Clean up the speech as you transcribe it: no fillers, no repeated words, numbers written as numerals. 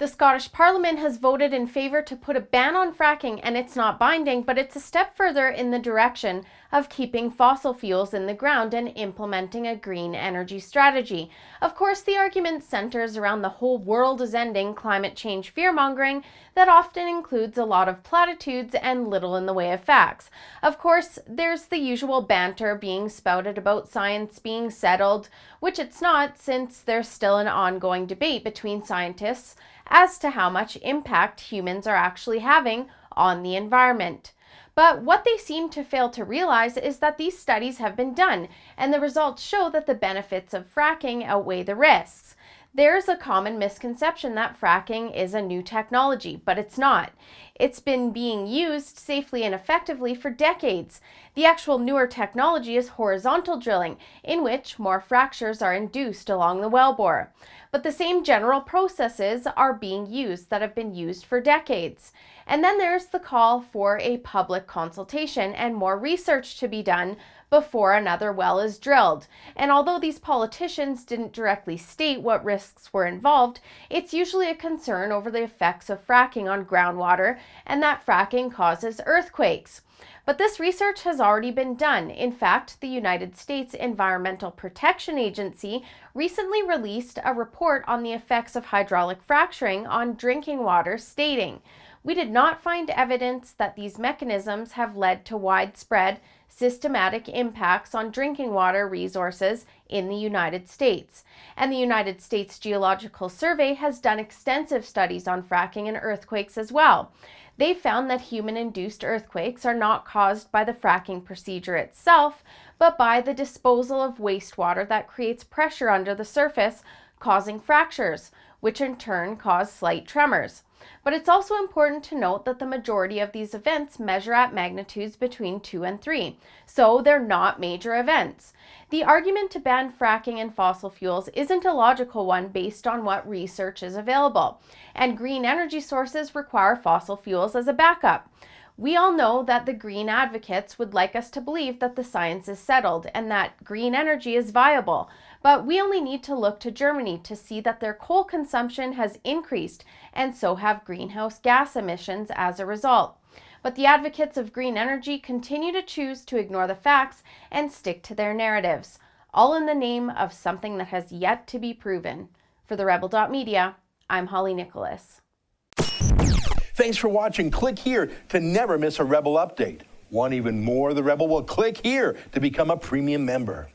The Scottish Parliament has voted in favour to put a ban on fracking, and it's not binding, but it's a step further in the direction of keeping fossil fuels in the ground and implementing a green energy strategy. Of course, the argument centers around the whole world is ending climate change fear-mongering that often includes a lot of platitudes and little in the way of facts. Of course, there's the usual banter being spouted about science being settled, which it's not, since there's still an ongoing debate between scientists as to how much impact humans are actually having on the environment. But what they seem to fail to realize is that these studies have been done, and the results show that the benefits of fracking outweigh the risks. There's a common misconception that fracking is a new technology, but it's not. It's been being used safely and effectively for decades. The actual newer technology is horizontal drilling, in which more fractures are induced along the wellbore. But the same general processes are being used that have been used for decades. And then there's the call for a public consultation and more research to be done before another well is drilled. And although these politicians didn't directly state what risks were involved, it's usually a concern over the effects of fracking on groundwater and that fracking causes earthquakes. But this research has already been done. In fact, the United States Environmental Protection Agency recently released a report on the effects of hydraulic fracturing on drinking water, stating, "We did not find evidence that these mechanisms have led to widespread, systematic impacts on drinking water resources in the United States." And the United States Geological Survey has done extensive studies on fracking and earthquakes as well. They found that human-induced earthquakes are not caused by the fracking procedure itself, but by the disposal of wastewater that creates pressure under the surface, causing fractures, which in turn cause slight tremors. But it's also important to note that the majority of these events measure at magnitudes between 2 and 3, so they're not major events. The argument to ban fracking and fossil fuels isn't a logical one based on what research is available, and green energy sources require fossil fuels as a backup. We all know that the green advocates would like us to believe that the science is settled and that green energy is viable, but we only need to look to Germany to see that their coal consumption has increased, and so have greenhouse gas emissions as a result. But the advocates of green energy continue to choose to ignore the facts and stick to their narratives, all in the name of something that has yet to be proven. For the Rebel.media, I'm Holly Nicholas. Thanks for watching. Click here to never miss a Rebel update. Want even more of the Rebel? Well, click here to become a premium member.